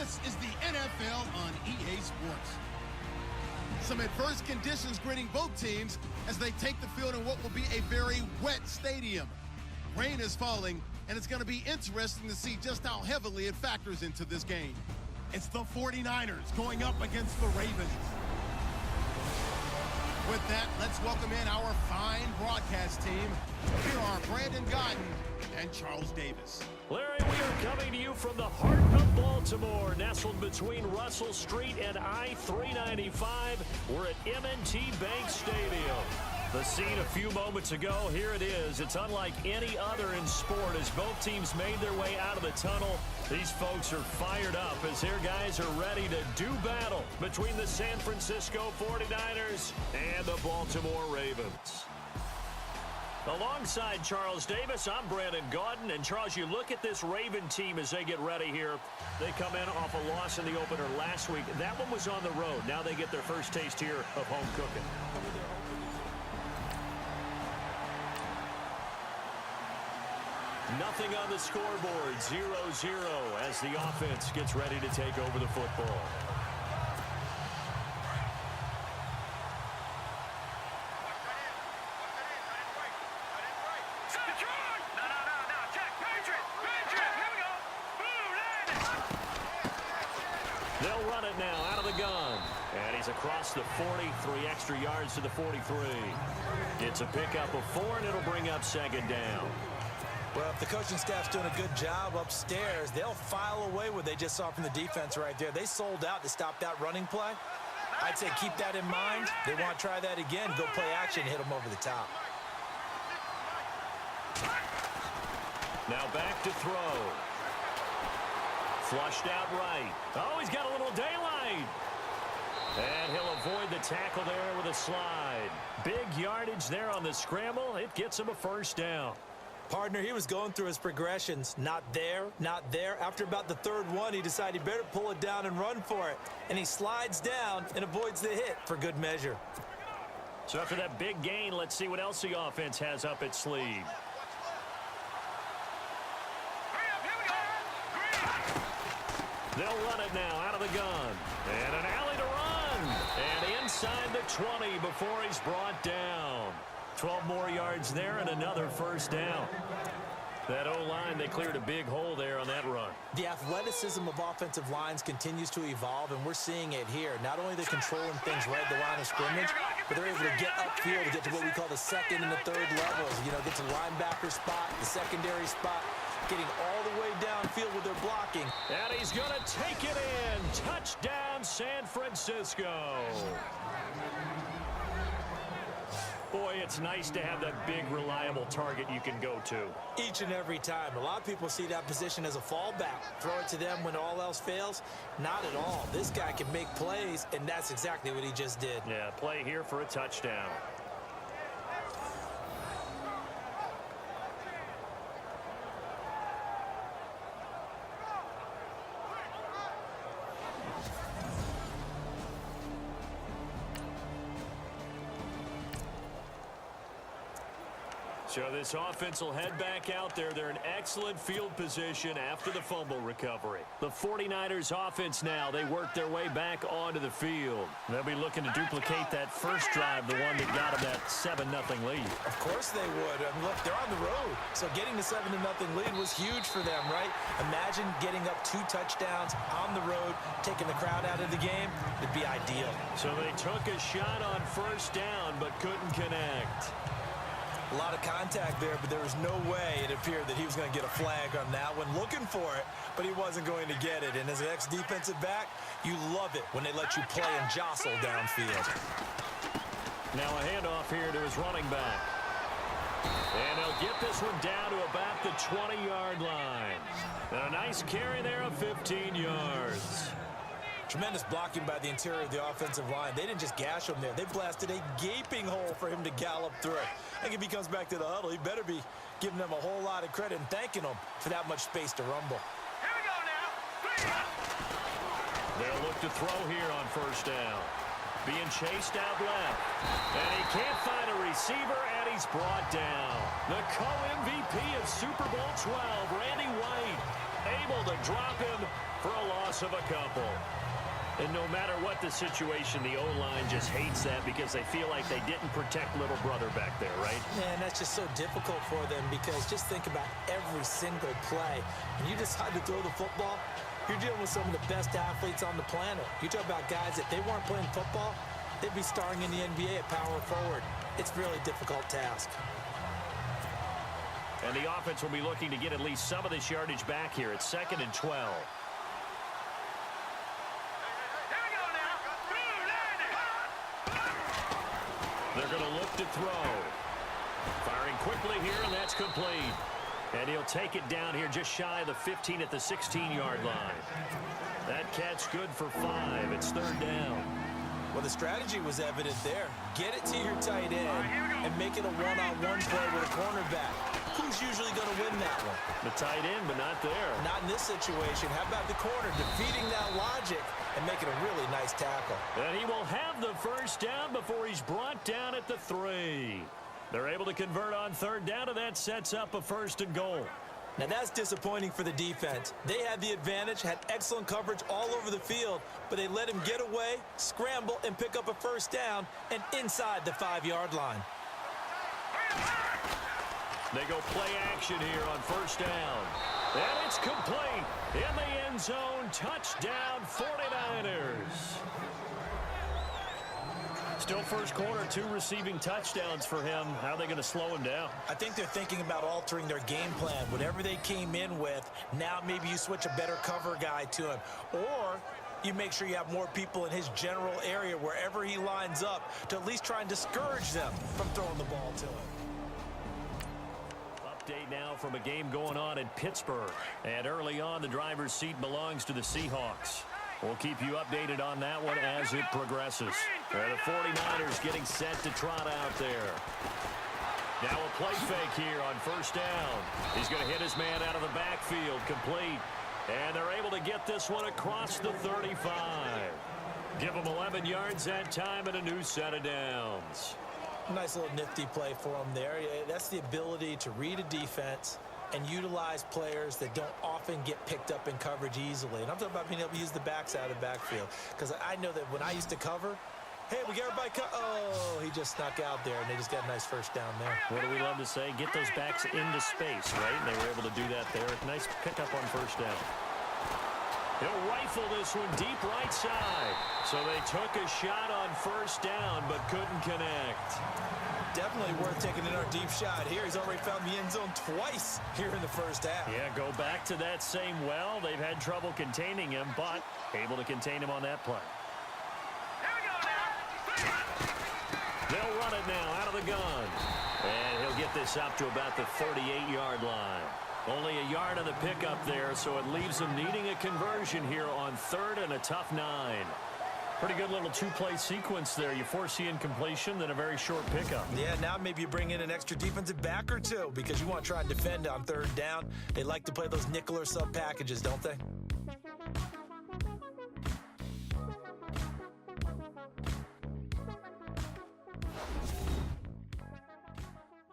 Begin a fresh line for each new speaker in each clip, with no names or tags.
This is the NFL on EA Sports. Some adverse conditions greeting both teams as they take the field in what will be a very wet stadium. Rain is falling, and it's going to be interesting to see just how heavily it factors into this game. It's the 49ers going up against the Ravens. With that, let's welcome in our fine broadcast team. Here are Brandon Godden and Charles Davis.
Larry, we are coming to you from the heart of Baltimore, nestled between Russell Street and I-395. We're at M&T Bank Stadium. The scene a few moments ago, here it is. It's unlike any other in sport as both teams made their way out of the tunnel. These folks are fired up as their guys are ready to do battle between the San Francisco 49ers and the Baltimore Ravens. Alongside Charles Davis, I'm Brandon Godden. And Charles, you look at this Raven team as they get ready here. They come in off a loss in the opener last week. That one was on the road. Now they get their first taste here of home cooking. Nothing on the scoreboard, 0-0 as the offense gets ready to take over the football. They'll run it now out of the gun. And he's across the 40, 3 extra yards to the 43. It's a pickup of 4, and it'll bring up second down.
Well, if the coaching staff's doing a good job upstairs, they'll file away what they just saw from the defense right there. They sold out to stop that running play. I'd say keep that in mind. They want to try that again, go play action, hit them over the top.
Now back to throw. Flushed out right. Oh, he's got a little daylight. And he'll avoid the tackle there with a slide. Big yardage there on the scramble. It gets him a first down.
Partner, he was going through his progressions. Not there, not there. After about the third one, he decided he better pull it down and run for it. And he slides down and avoids the hit for good measure.
So after that big gain, let's see what else the offense has up its sleeve. They'll run it now out of the gun. And an alley to run. And inside the 20 before he's brought down. 12 more yards there and another first down. That O-line, they cleared a big hole there on that run.
The athleticism of offensive lines continues to evolve, and we're seeing it here. Not only they're controlling things right at the line of scrimmage, but they're able to get upfield to get to what we call the second and the third levels. You know, get to the linebacker spot, the secondary spot, getting all the way downfield with their blocking.
And he's going to take it in. Touchdown, San Francisco. Boy, it's nice to have that big, reliable target you can go to.
Each and every time. A lot of people see that position as a fallback. Throw it to them when all else fails. Not at all. This guy can make plays, and that's exactly what he just did.
Yeah, play here for a touchdown. So this offense will head back out there. They're in excellent field position after the fumble recovery. The 49ers offense now, they work their way back onto the field. They'll be looking to duplicate that first drive, the one that got them that 7-0 lead.
Of course they would. I mean, look, they're on the road. So getting the 7-0 lead was huge for them, right? Imagine getting up 2 touchdowns on the road, taking the crowd out of the game. It'd be ideal.
So they took a shot on first down, but couldn't connect.
A lot of contact there, but there was no way it appeared that he was going to get a flag on that one. Looking for it, but he wasn't going to get it. And as an ex-defensive back, you love it when they let you play and jostle downfield.
Now a handoff here to his running back. And they'll get this one down to about the 20-yard line. And a nice carry there of 15 yards.
Tremendous blocking by the interior of the offensive line. They didn't just gash him there. They blasted a gaping hole for him to gallop through. I think if he comes back to the huddle, he better be giving them a whole lot of credit and thanking them for that much space to rumble.
Here we go now.
They'll look to throw here on first down. Being chased out left. And he can't find a receiver, and he's brought down. The co-MVP of Super Bowl 12, Randy White, able to drop him for a loss loss of a couple. And no matter what the situation, the O-line just hates that because they feel like they didn't protect little brother back there, right?
Man, that's just so difficult for them because just think about every single play. When you decide to throw the football, you're dealing with some of the best athletes on the planet. You talk about guys, if they weren't playing football, they'd be starring in the NBA at power forward. It's a really difficult task.
And the offense will be looking to get at least some of this yardage back here. It's 2nd and 12. They're going to look to throw. Firing quickly here, and that's complete. And he'll take it down here just shy of the 15 at the 16-yard line. That catch good for 5. It's 3rd down.
Well, the strategy was evident there. Get it to your tight end and make it a one-on-one play with a cornerback. Who's usually going to win that one?
The tight end, but not there.
Not in this situation. How about the corner defeating that logic and making a really nice tackle?
And he will have the first down before he's brought down at the 3. They're able to convert on 3rd down, and that sets up a 1st and goal.
Now, that's disappointing for the defense. They had the advantage, had excellent coverage all over the field, but they let him get away, scramble, and pick up a 1st down and inside the 5-yard line.
They go play action here on 1st down. And it's complete. In the end zone, touchdown 49ers. Still first quarter, 2 receiving touchdowns for him. How are they going to slow him down?
I think they're thinking about altering their game plan. Whatever they came in with, now maybe you switch a better cover guy to him. Or you make sure you have more people in his general area wherever he lines up to at least try and discourage them from throwing the ball to him.
Update now from a game going on in Pittsburgh. And early on, the driver's seat belongs to the Seahawks. We'll keep you updated on that one as it progresses. The 49ers getting set to trot out there. Now a play fake here on 1st down. He's going to hit his man out of the backfield, complete. And they're able to get this one across the 35. Give them 11 yards that time and a new set of downs.
Nice little nifty play for him there. That's the ability to read a defense and utilize players that don't often get picked up in coverage easily. And I'm talking about being able to use the backside of the backfield. Because I know that when I used to cover, hey, we got everybody oh, he just snuck out there, and they just got a nice 1st down there.
What do we love to say? Get those backs into space, right? And they were able to do that there. Nice pickup on 1st down. He'll rifle this one deep right side. So they took a shot on 1st down, but couldn't connect.
Definitely worth taking in our deep shot here. He's already found the end zone twice here in the 1st half.
Yeah, go back to that same well. They've had trouble containing him, but able to contain him on that play. They'll run it now out of the gun. And he'll get this up to about the 38-yard line. Only a yard on the pickup there, so it leaves them needing a conversion here on 3rd and a tough 9. Pretty good little 2-play sequence there. You foresee incompletion, then a very short pickup.
Yeah, now maybe you bring in an extra defensive back or 2 because you want to try and defend on 3rd down. They like to play those nickel or sub packages, don't they?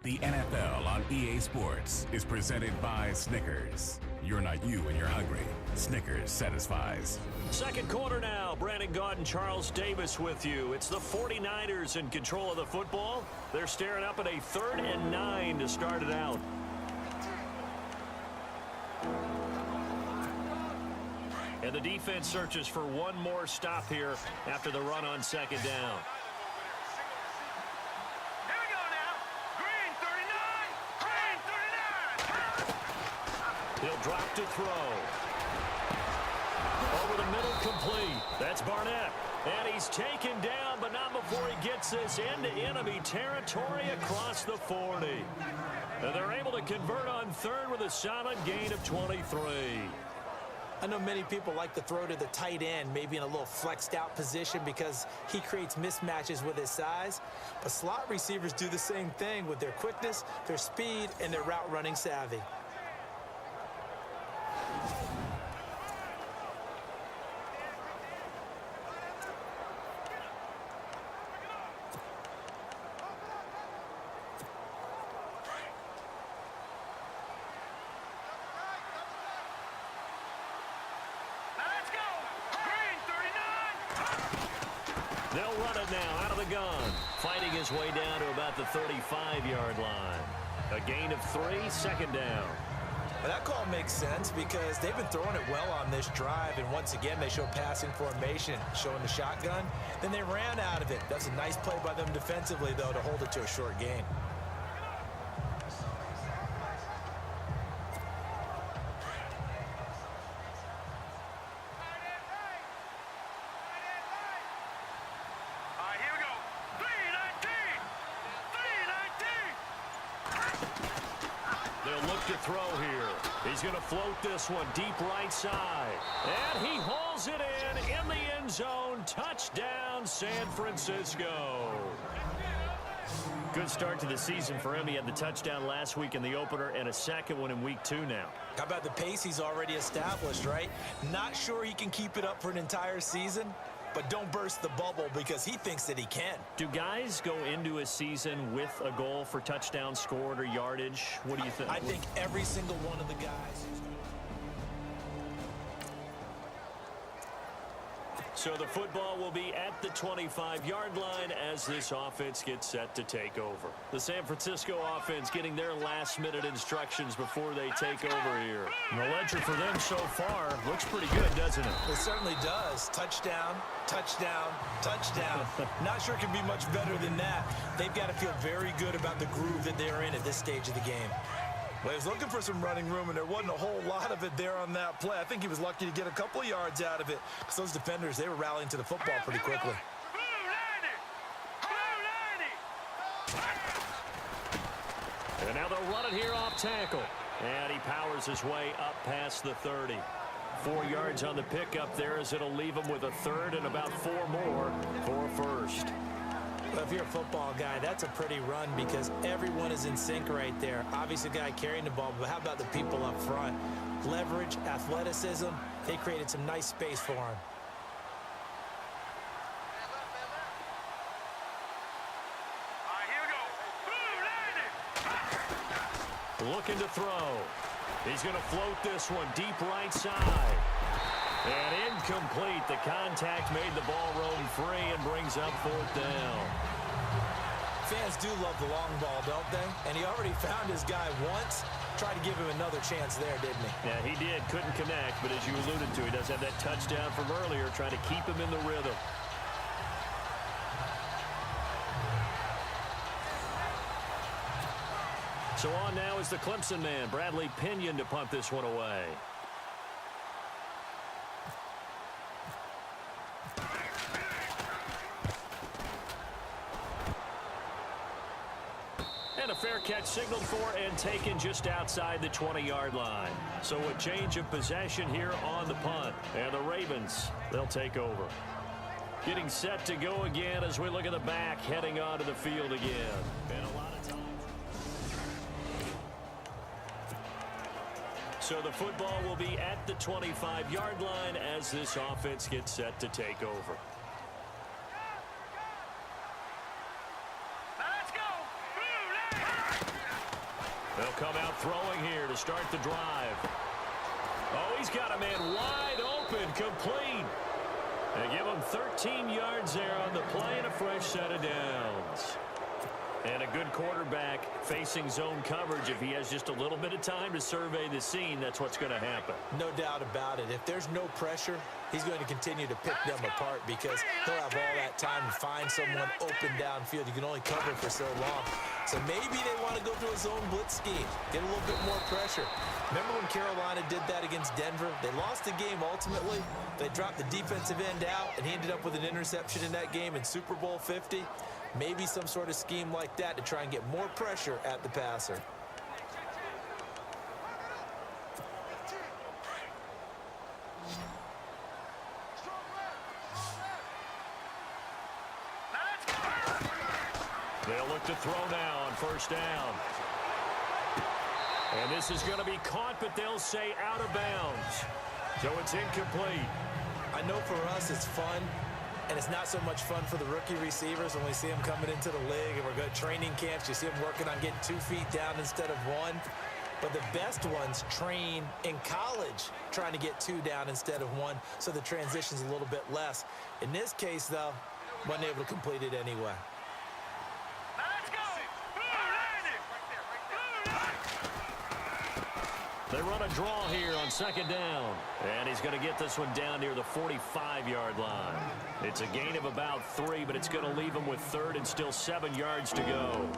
The NFL on EA Sports is presented by Snickers. You're not you when you're hungry. Snickers satisfies.
2nd quarter now. Brandon Gaudin, Charles Davis with you. It's the 49ers in control of the football. They're staring up at a 3rd and 9 to start it out. And the defense searches for one more stop here after the run on 2nd down. He'll drop to throw. Over the middle, complete. That's Barnett. And he's taken down, but not before he gets this into enemy territory across the 40. And they're able to convert on 3rd with a solid gain of 23.
I know many people like to throw to the tight end, maybe in a little flexed out position because he creates mismatches with his size. But slot receivers do the same thing with their quickness, their speed, and their route running savvy.
They'll run it now out of the gun. Fighting his way down to about the 35-yard line. A gain of 3, second down.
Well, that call makes sense because they've been throwing it well on this drive, and once again they show passing formation, showing the shotgun. Then they ran out of it. That's a nice play by them defensively, though, to hold it to a short gain.
To throw here. He's going to float this one deep right side. And he hauls it in the end zone. Touchdown, San Francisco. Good start to the season for him. He had the touchdown last week in the opener and a second one in week 2 now.
How about the pace he's already established, right? Not sure he can keep it up for an entire season, but don't burst the bubble because he thinks that he can.
Do guys go into a season with a goal for touchdown scored or yardage? What do you think?
I think every single one of the guys.
So the football will be at the 25-yard line as this offense gets set to take over. The San Francisco offense getting their last-minute instructions before they take over here. And the ledger for them so far looks pretty good, doesn't it?
It certainly does. Touchdown, touchdown, touchdown. Not sure it can be much better than that. They've got to feel very good about the groove that they're in at this stage of the game.
Well, he was looking for some running room, and there wasn't a whole lot of it there on that play. I think he was lucky to get a couple of yards out of it because those defenders, they were rallying to the football pretty quickly.
And now they'll run it here off tackle. And he powers his way up past the 30. 4 yards on the pickup there as it'll leave him with a third and about 4 more for first.
Well, if you're a football guy, that's a pretty run because everyone is in sync right there. Obviously, the guy carrying the ball, but how about the people up front? Leverage, athleticism, they created some nice space for him.
Looking to throw. He's going to float this one deep right side. And incomplete. The contact made the ball roam free and brings up 4th down.
Fans do love the long ball, don't they? And he already found his guy once. Tried to give him another chance there, didn't he?
Yeah, he did. Couldn't connect, but as you alluded to, he does have that touchdown from earlier, trying to keep him in the rhythm. So on now is the Clemson man, Bradley Pinion, to punt this one away. And a fair catch signaled for and taken just outside the 20-yard line. So a change of possession here on the punt. And the Ravens, they'll take over. Getting set to go again as we look at the back, heading onto the field again. And a lot of time. So the football will be at the 25-yard line as this offense gets set to take over. They'll come out throwing here to start the drive. Oh, he's got a man wide open, complete. They give him 13 yards there on the play and a fresh set of downs. And a good quarterback facing zone coverage. If he has just a little bit of time to survey the scene, that's what's going to happen.
No doubt about it. If there's no pressure, he's going to continue to pick them apart because he'll have all that time to find someone open downfield. You can only cover for so long. So maybe they want to go to a zone blitz scheme, get a little bit more pressure. Remember when Carolina did that against Denver? They lost the game ultimately. They dropped the defensive end out, and he ended up with an interception in that game in Super Bowl 50. Maybe some sort of scheme like that to try and get more pressure at the passer.
They'll look to throw now on first down. And this is going to be caught, but they'll say out of bounds. So it's incomplete.
I know for us it's fun, and it's not so much fun for the rookie receivers when we see them coming into the league and we're going to training camps. You see them working on getting 2 feet down instead of 1. but the best ones train in college trying to get 2 down instead of 1, so the transition's a little bit less. In this case, though, wasn't able to complete it anyway.
Let's go.
They run a draw here on 2nd down. And he's going to get this one down near the 45-yard line. It's a gain of about 3, but it's going to leave him with 3rd and still 7 yards to go.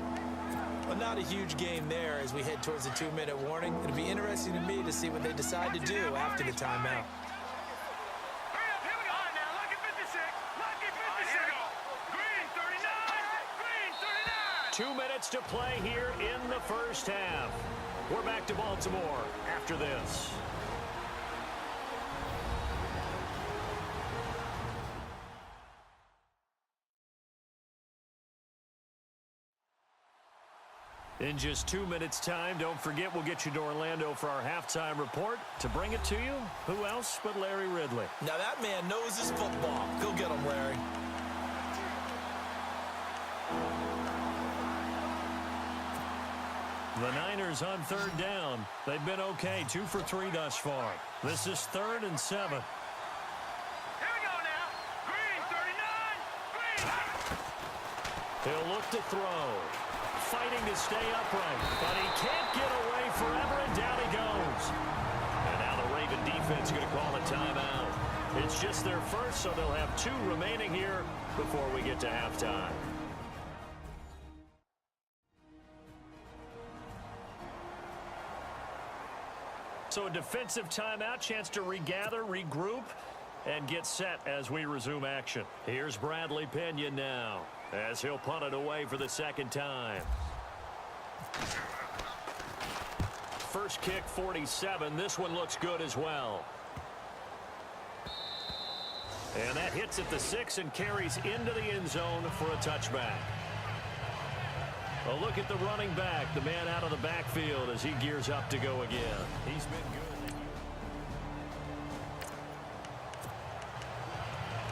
Well, not a huge gain there as we head towards the 2-minute warning. It'll be interesting to me to see what they decide to do after the timeout.
Hurry up, here we go. All right, now, lucky 56. Lucky 56. Green 39. Green 39.
2 minutes to play here in the first half. We're back to Baltimore after this. In just 2 minutes' time, don't forget we'll get you to Orlando for our halftime report. To bring it to you, who else but Larry Ridley?
Now that man knows his football. Go get him, Larry.
The Niners on 3rd down. They've been okay, 2 for 3 thus far. This is 3rd and 7.
Here we go now. Green 39. Green.
He'll look to throw. Fighting to stay upright, but he can't get away forever, and down he goes. And now the Raven defense going to call a timeout. It's just their first, so they'll have 2 remaining here before we get to halftime. So a defensive timeout, chance to regather, regroup, and get set as we resume action. Here's Bradley Pinion now, as he'll punt it away for the 2nd time. First kick, 47. This one looks good as well. And that hits at the 6 and carries into the end zone for a touchback. A look at the running back, the man out of the backfield as he gears up to go again. He's been good.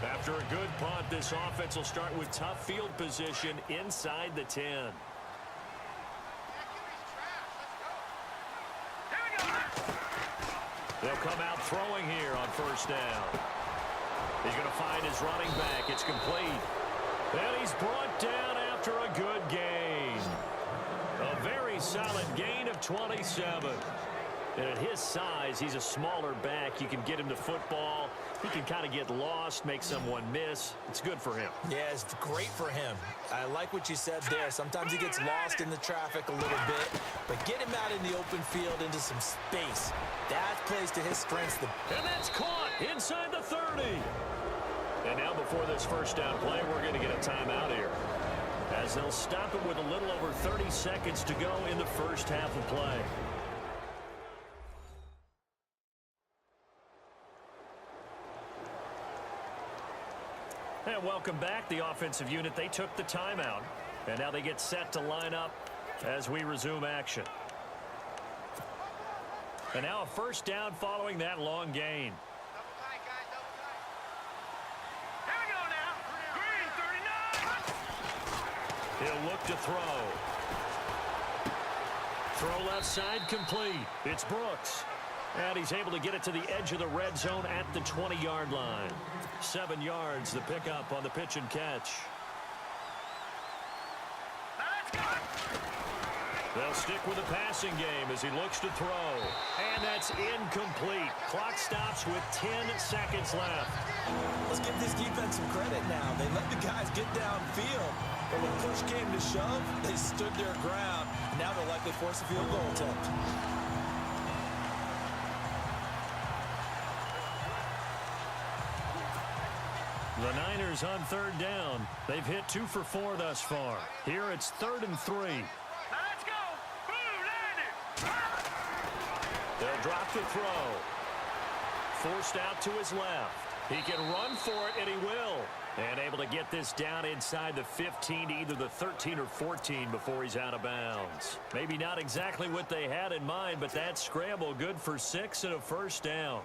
After a good punt, this offense will start with tough field position inside the 10. They'll come out throwing here on 1st down. He's going to find his running back. It's complete. And he's brought down after a good gain. A very solid gain of 27. And at his size, he's a smaller back. You can get him to football. He can kind of get lost, make someone miss. It's good for him.
Yeah, it's great for him. I like what you said there. Sometimes he gets lost in the traffic a little bit, but get him out in the open field into some space. That plays to his strengths.
And that's caught inside the 30. And now before this 1st down play, we're going to get a timeout here, as they'll stop it with a little over 30 seconds to go in the first half of play. And welcome back. The offensive unit, they took the timeout, and now they get set to line up as we resume action. And now a 1st down following that long gain. He'll look to throw. Throw left side complete. It's Brooks. And he's able to get it to the edge of the red zone at the 20-yard line. 7 yards, the pickup on the pitch and catch. They'll stick with the passing game as he looks to throw. And that's incomplete. Clock stops with 10 seconds left.
Let's give this defense some credit now. They let the guys get downfield. But when push came to shove, they stood their ground. Now they'll likely force a field goal attempt.
The Niners on 3rd down. They've hit 2 for 4 thus far. Here it's 3rd and 3.
Let's go. Boom, landed.
They'll drop the throw. Forced out to his left. He can run for it, and he will. And able to get this down inside the 15 to either the 13 or 14 before he's out of bounds. Maybe not exactly what they had in mind, but that scramble good for 6 and a 1st down.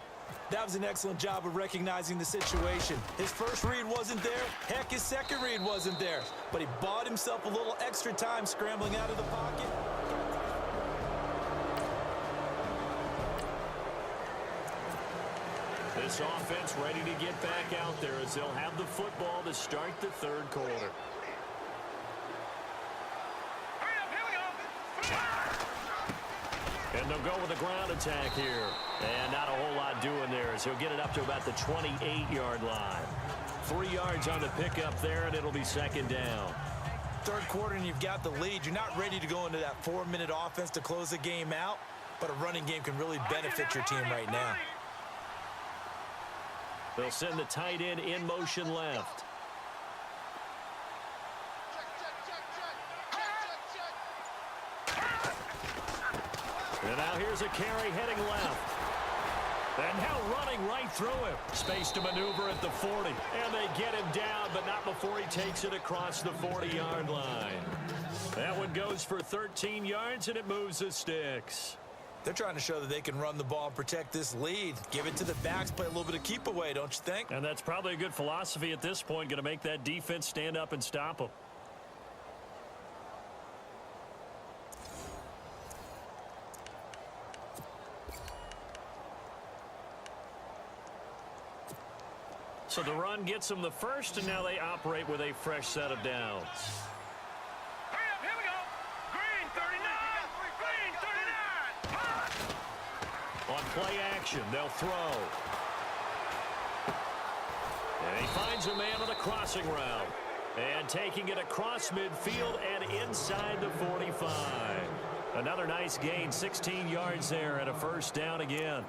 That was an excellent job of recognizing the situation. His first read wasn't there. Heck, his second read wasn't there. But he bought himself a little extra time scrambling out of the pocket.
this offense ready to get back out there as they'll have the football to start the third quarter. And they'll go with a ground attack here. And not a whole lot doing there as he'll get it up to about the 28-yard line. 3 yards on the pickup there, and it'll be second down.
Third quarter and you've got the lead. You're not ready to go into that 4-minute offense to close the game out, but a running game can really benefit your team right now.
They'll send the tight end in motion left. And now here's a carry heading left. And now running right through him. Space to maneuver at the 40. And they get him down, but not before he takes it across the 40-yard line. That one goes for 13 yards, and it moves the sticks.
They're trying to show that they can run the ball and protect this lead. Give it to the backs, play a little bit of keep away, don't you think?
And that's probably a good philosophy at this point, going to make that defense stand up and stop them. So the run gets them the first, and now they operate with a fresh set of downs.
Here we go. Green 39. Green 39.
On play action, they'll throw. And he finds a man on the crossing route. And taking it across midfield and inside the 45. Another nice gain, 16 yards there, and a first down again.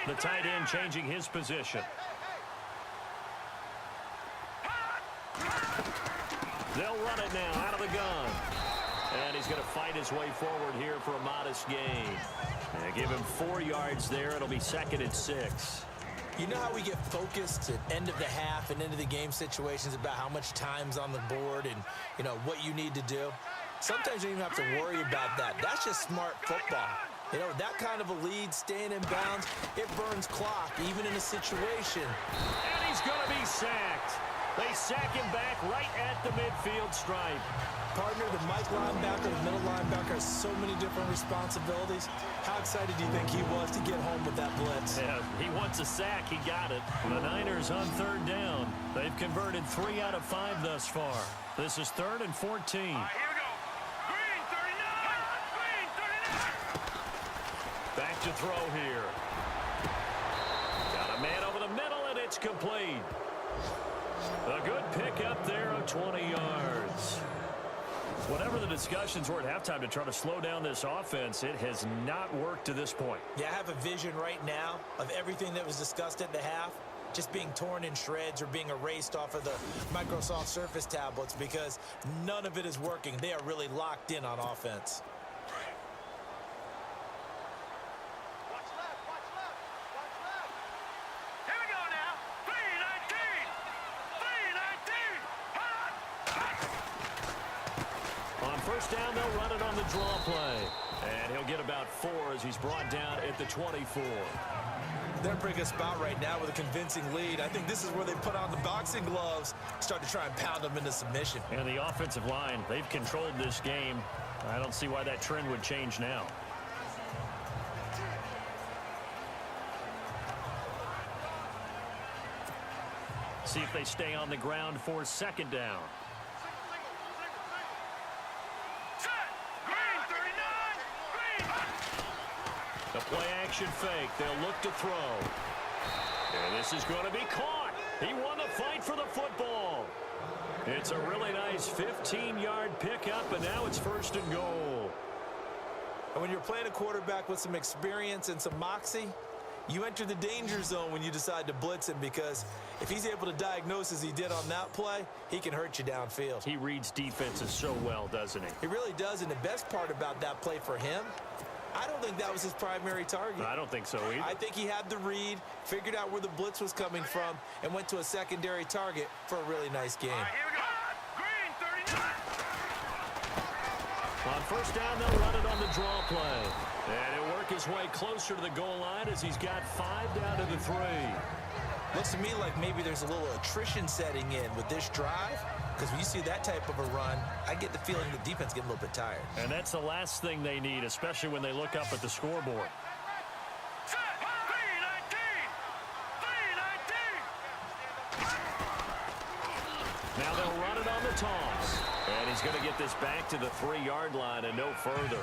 The tight end changing his position. They'll run it now out of the gun. And he's going to fight his way forward here for a modest gain. And give him 4 yards there. It'll be 2nd and 6.
You know how we get focused at end of the half and into the game situations about how much time's on the board and, you know, what you need to do? Sometimes you don't even have to worry about that. That's just smart football. You know, that kind of a lead, staying in bounds, it burns clock, even in a situation.
And he's going to be sacked. They sack him back right at the midfield stripe.
Partner, the Mike linebacker, the middle linebacker has so many different responsibilities. How excited do you think he was to get home with that blitz?
Yeah, he wants a sack. He got it. The Niners on 3rd down. They've converted 3 out of 5 thus far. This is 3rd and 14.
Here we go. Green 39. Green 39.
Back to throw here. Got a man over the middle, and it's complete. A good pick up there of 20 yards. Whatever the discussions were at halftime to try to slow down this offense, it has not worked to this point.
Yeah, I have a vision right now of everything that was discussed at the half just being torn in shreds or being erased off of the Microsoft Surface tablets because none of it is working. They are really locked in on offense.
Here we go now. 319. 319.
On first down, they'll run it on the draw play. And he'll get about 4 as he's brought down at the 24.
They're in a pretty good spot right now with a convincing lead. I think this is where they put on the boxing gloves, start to try and pound them into submission.
And the offensive line, they've controlled this game. I don't see why that trend would change now. See if they stay on the ground for 2nd down. The play action fake. They'll look to throw. And this is going to be caught. He won the fight for the football. It's a really nice 15-yard pickup, and now it's 1st and goal.
And when you're playing a quarterback with some experience and some moxie, you enter the danger zone when you decide to blitz him because if he's able to diagnose as he did on that play, he can hurt you downfield.
He reads defenses so well, doesn't he?
He really does, and the best part about that play for him, I don't think that was his primary target.
I don't think so either.
I think he had the read, figured out where the blitz was coming from, and went to a secondary target for a really nice game.
Here we go. Green 39.
On first down, they'll run it on the draw play. And he'll work his way closer to the goal line as he's got 5 down to the 3.
Looks to me like maybe there's a little attrition setting in with this drive, because when you see that type of a run, I get the feeling the defense getting a little bit tired.
And that's the last thing they need, especially when they look up at the scoreboard.
Set. 3-19.
Now they'll run it on the toss. And he's going to get this back to the 3-yard line and no further.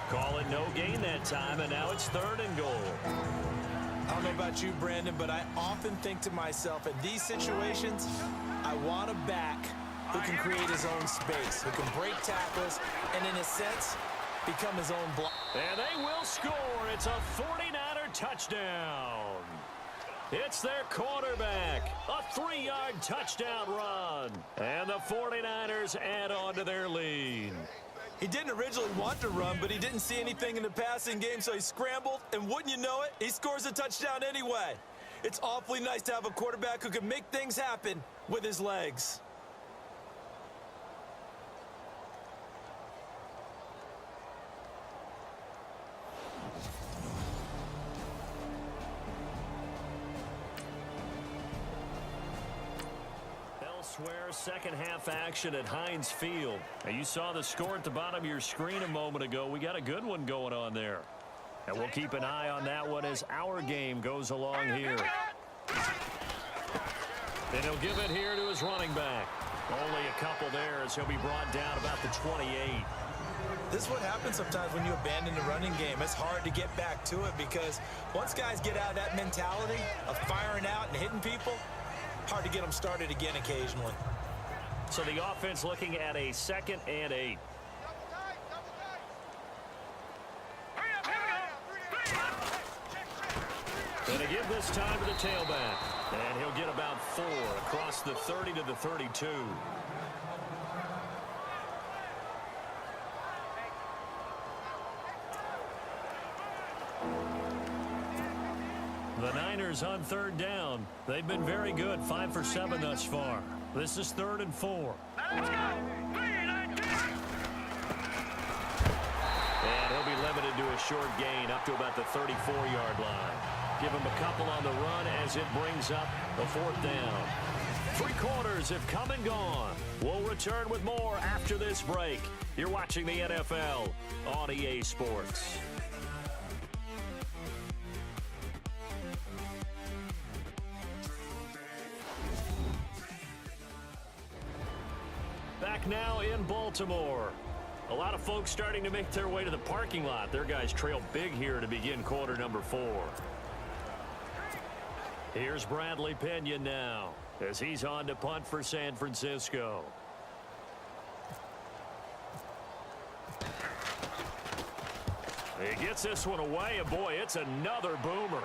Call it no gain that time, and now it's 3rd and goal.
I don't know about you, Brandon, but I often think to myself, in these situations, I want a back who can create his own space, who can break tackles, and in a sense, become his own block.
And they will score. It's a 49er touchdown. It's their quarterback. A 3-yard touchdown run. And the 49ers add on to their lead.
He didn't originally want to run, but he didn't see anything in the passing game, so he scrambled, and wouldn't you know it, he scores a touchdown anyway. It's awfully nice to have a quarterback who can make things happen with his legs.
Elsewhere, second half action at Heinz Field. Now, you saw the score at the bottom of your screen a moment ago. We got a good one going on there. And we'll keep an eye on that one as our game goes along here. And he'll give it here to his running back. Only a couple there as he'll be brought down about the 28.
This is what happens sometimes when you abandon the running game. It's hard to get back to it because once guys get out of that mentality of firing out and hitting people, hard to get them started again occasionally.
So the offense looking at a 2nd and 8. And to give this time to the tailback. And he'll get about 4 across the 30 to the 32. The Niners on 3rd down. They've been very good, 5 for 7 thus far. This is 3rd and 4.
Let's go. 3-19.
And he'll be limited to a short gain up to about the 34-yard line. Give him a couple on the run as it brings up a 4th down. 3 quarters have come and gone. We'll return with more after this break. You're watching the NFL on EA Sports. Back now in Baltimore. A lot of folks starting to make their way to the parking lot. Their guys trail big here to begin quarter number 4. Here's Bradley Pinion now as he's on to punt for San Francisco. He gets this one away, and boy, it's another boomer.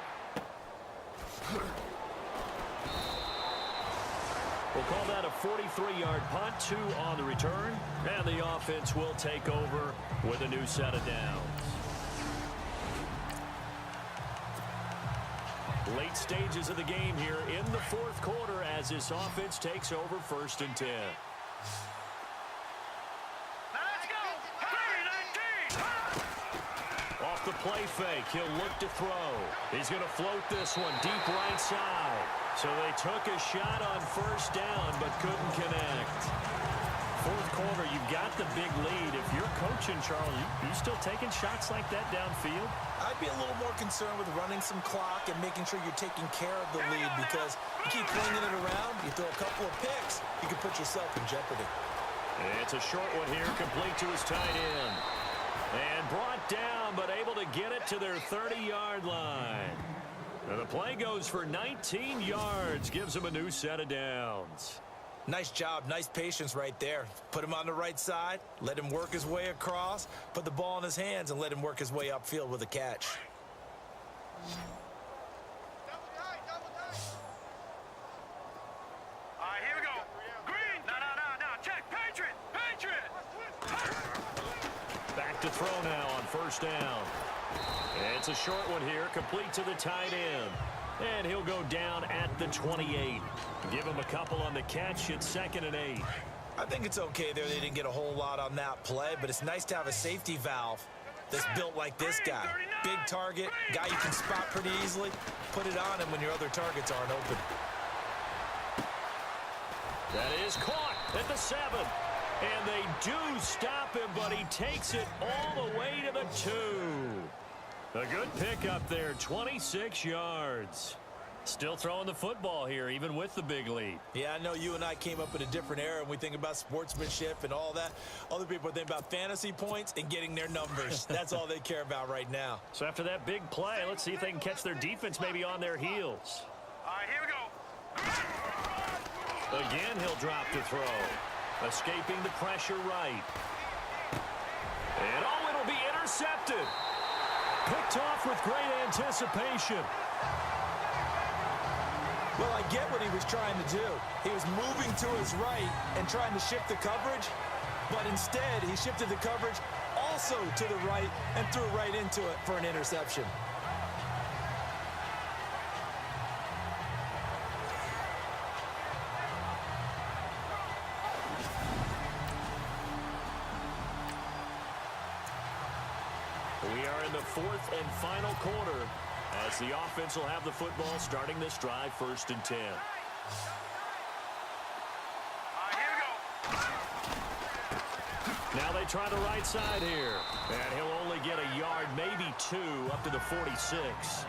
We'll call that a 43-yard punt, 2 on the return, and the offense will take over with a new set of downs. Late stages of the game here in the 4th quarter as this offense takes over 1st and 10.
Let's go. 3-19.
Off the play fake, he'll look to throw. He's going to float this one deep right side. So they took a shot on 1st down but couldn't connect. 4th quarter, you've got the big lead. If you're coaching, Charles, you still taking shots like that downfield?
I'd be a little more concerned with running some clock and making sure you're taking care of the lead because you keep flinging it around, you throw a couple of picks, you can put yourself in jeopardy.
It's a short one here, complete to his tight end. And brought down, but able to get it to their 30-yard line. And the play goes for 19 yards, gives him a new set of downs.
Nice job, nice patience right there. Put him on the right side, let him work his way across, put the ball in his hands, and let him work his way upfield with a catch.
All right, here we go. Green. No. Check. Patriot.
Back to throw now on 1st down. It's a short one here, complete to the tight end. And he'll go down at the 28. Give him a couple on the catch. It's 2nd and 8.
I think it's okay there. They didn't get a whole lot on that play, but it's nice to have a safety valve that's built like this guy. Big target, guy you can spot pretty easily. Put it on him when your other targets aren't open.
That is caught at the 7. And they do stop him, but he takes it all the way to the 2. A good pick up there, 26 yards. Still throwing the football here, even with the big lead.
Yeah, I know you and I came up in a different era, and we think about sportsmanship and all that. Other people think about fantasy points and getting their numbers. That's all they care about right now.
So after that big play, let's see if they can catch their defense maybe on their heels.
All right, here we go.
Again, he'll drop to throw. Escaping the pressure right. And oh, it'll be intercepted. Picked off with great anticipation.
Well, I get what he was trying to do. He was moving to his right and trying to shift the coverage, but instead he shifted the coverage also to the right and threw right into it for an interception.
We are in the 4th and final quarter as the offense will have the football starting this drive 1st and 10.
All right, here we go.
Now they try the right side here. And he'll only get a yard, maybe 2, up to the 46.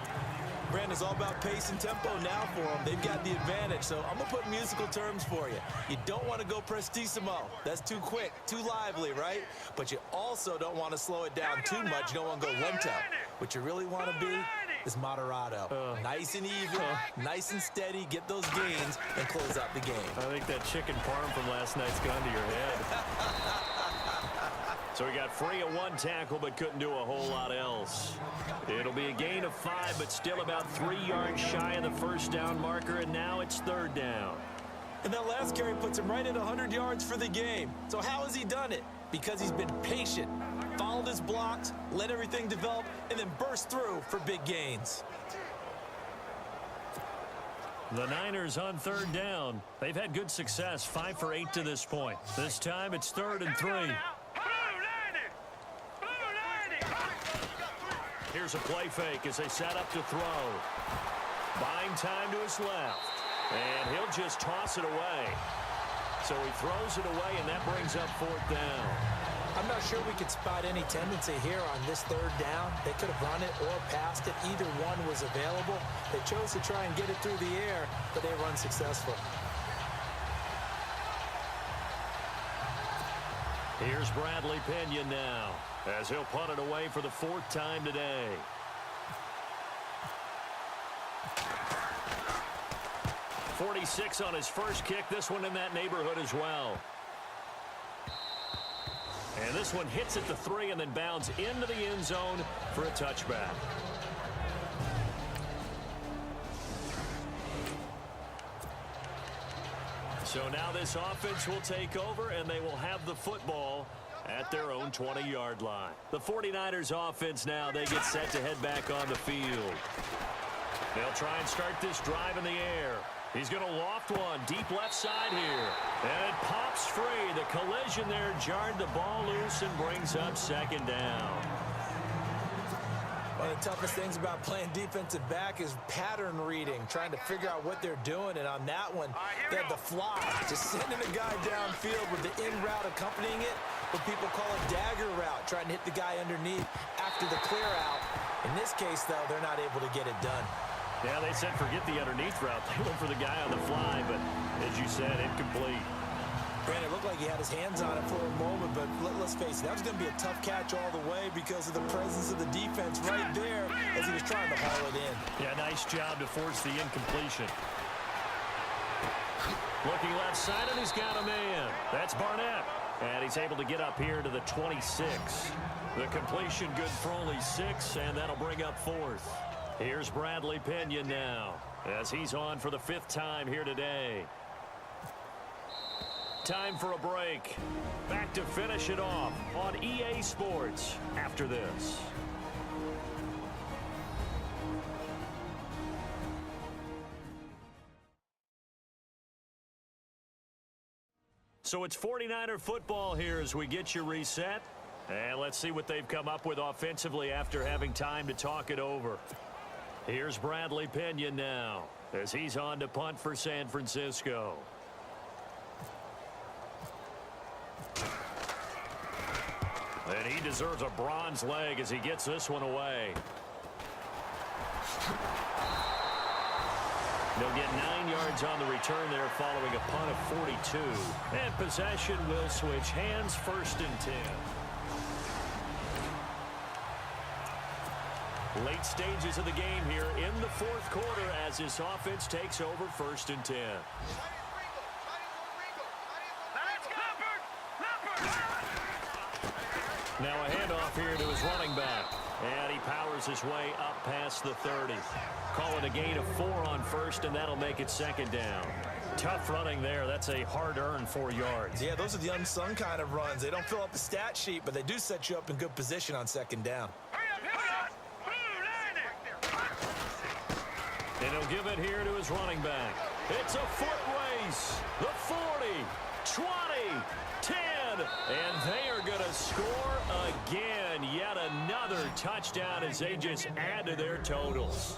Brandon, it's all about pace and tempo now for them. They've got the advantage, so I'm going to put musical terms for you. You don't want to go prestissimo. That's too quick, too lively, right? But you also don't want to slow it down too much. You don't want to go one-toe. What you really want to be is moderato. Nice and even, nice and steady, get those gains, and close out the game.
I think that chicken parm from last night's gone to your head. So he got free of 1 tackle, but couldn't do a whole lot else. It'll be a gain of 5, but still about 3 yards shy of the first down marker, and now it's 3rd down.
And that last carry puts him right at 100 yards for the game. So how has he done it? Because he's been patient, followed his blocks, let everything develop, and then burst through for big gains.
The Niners on 3rd down. They've had good success, 5 for 8 to this point. This time it's 3rd and 3. Here's a play fake as they set up to throw. Buying time to his left. And he'll just toss it away. So he throws it away, and that brings up 4th down.
I'm not sure we could spot any tendency here on this 3rd down. They could have run it or passed it. Either one was available. They chose to try and get it through the air, but they were unsuccessful.
Here's Bradley Pinion now, as he'll punt it away for the 4th time today. .46 on his first kick. This one in that neighborhood as well. And this one hits at the 3 and then bounds into the end zone for a touchback. So now this offense will take over, and they will have the football at their own 20-yard line. The 49ers offense now, they get set to head back on the field. They'll try and start this drive in the air. He's going to loft one deep left side here. And it pops free. The collision there jarred the ball loose and brings up 2nd down.
One of the toughest things about playing defensive back is pattern reading, trying to figure out what they're doing. And on that one, they had the fly, just sending a guy downfield with the in route accompanying it, what people call a dagger route, trying to hit the guy underneath after the clear out. In this case, though, they're not able to get it done.
Yeah, they said forget the underneath route. They went for the guy on the fly, but as you said, incomplete.
Brandon, it looked like he had his hands on it for a moment, but let's face it, that was going to be a tough catch all the way because of the presence of the defense right there as he was trying to haul it in.
Yeah, nice job to force the incompletion. Looking left side, and he's got a man. That's Barnett. And he's able to get up here to the 26. The completion good for only 6, and that'll bring up 4th. Here's Bradley Pinion now, as he's on for the 5th time here today. Time for a break. Back to finish it off on EA Sports after this. So it's 49er football here as we get you reset. And let's see what they've come up with offensively after having time to talk it over. Here's Bradley Pinion now as he's on to punt for San Francisco. And he deserves a bronze leg as he gets this one away. They'll get 9 yards on the return there following a punt of 42. And possession will switch hands, 1st and 10. Late stages of the game here in the 4th quarter as this offense takes over 1st and 10. Now a handoff here to his running back. And he powers his way up past the 30. Call it a gain of 4 on 1st, and that'll make it 2nd down. Tough running there. That's a hard-earned 4 yards.
Yeah, those are the unsung kind of runs. They don't fill up the stat sheet, but they do set you up in good position on 2nd down.
And he'll give it here to his running back. It's a foot race. The 40, 20, 10, and they are going to score again. Yet another touchdown as they just add to their totals.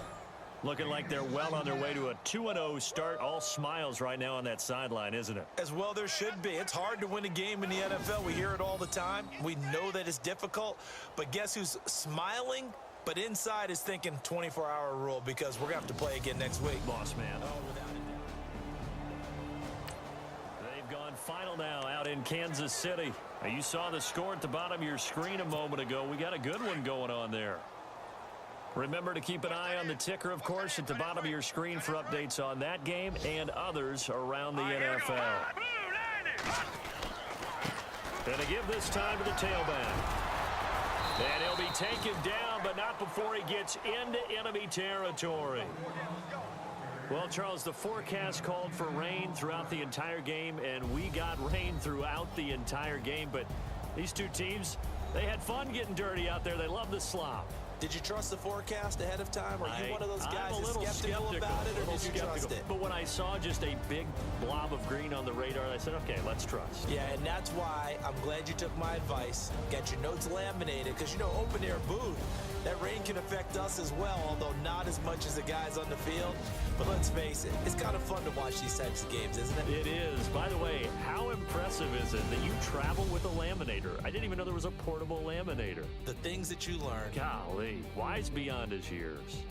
Looking like they're well on their way to a 2-0 start. All smiles right now on that sideline, isn't it?
As well there should be. It's hard to win a game in the NFL. We hear it all the time. We know that it's difficult. But guess who's smiling? But inside is thinking 24-hour rule because we're going to have to play again next week.
Boss man.
Oh, without a doubt.
They've gone final now out in Kansas City. Now, you saw the score at the bottom of your screen a moment ago. We got a good one going on there. Remember to keep an eye on the ticker, of course, at the bottom of your screen for updates on that game and others around the NFL. And to give this time to the tailback. And he'll be taken down, but not before he gets into enemy territory. Well, Charles, the forecast called for rain throughout the entire game, and we got rain throughout the entire game. But these two teams, they had fun getting dirty out there. They love the slop.
Did you trust the forecast ahead of time? Are you one of those guys that's skeptical about it, or did you trust it?
But when I saw just a big blob of green on the radar, I said, okay, let's trust.
Yeah, and that's why I'm glad you took my advice. Get your notes laminated, because, you know, open-air booth, that rain can affect us as well, although not as much as the guys on the field. But let's face it, it's kind of fun to watch these types of games, isn't it?
It is. By the way, how impressive is it that you travel with a laminator? I didn't even know there was a portable laminator.
The things that you learn.
Golly, wise beyond his years.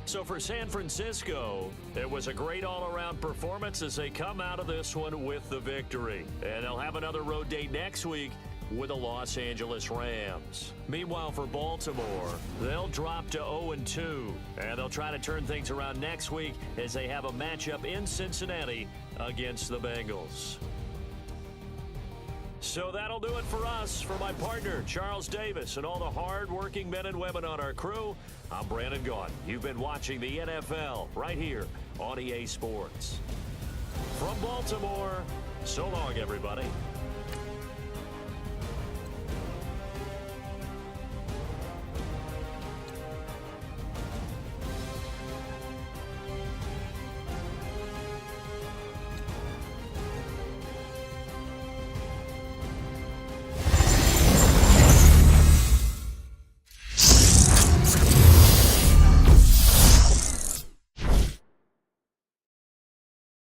So for San Francisco, it was a great all-around performance as they come out of this one with the victory. And they'll have another road date next week with the Los Angeles Rams. Meanwhile, for Baltimore, they'll drop to 0-2, and they'll try to turn things around next week as they have a matchup in Cincinnati against the Bengals. So that'll do it for us. For my partner, Charles Davis, and all the hard-working men and women on our crew, I'm Brandon Gaudin. You've been watching the NFL right here on EA Sports. From Baltimore, so long, everybody.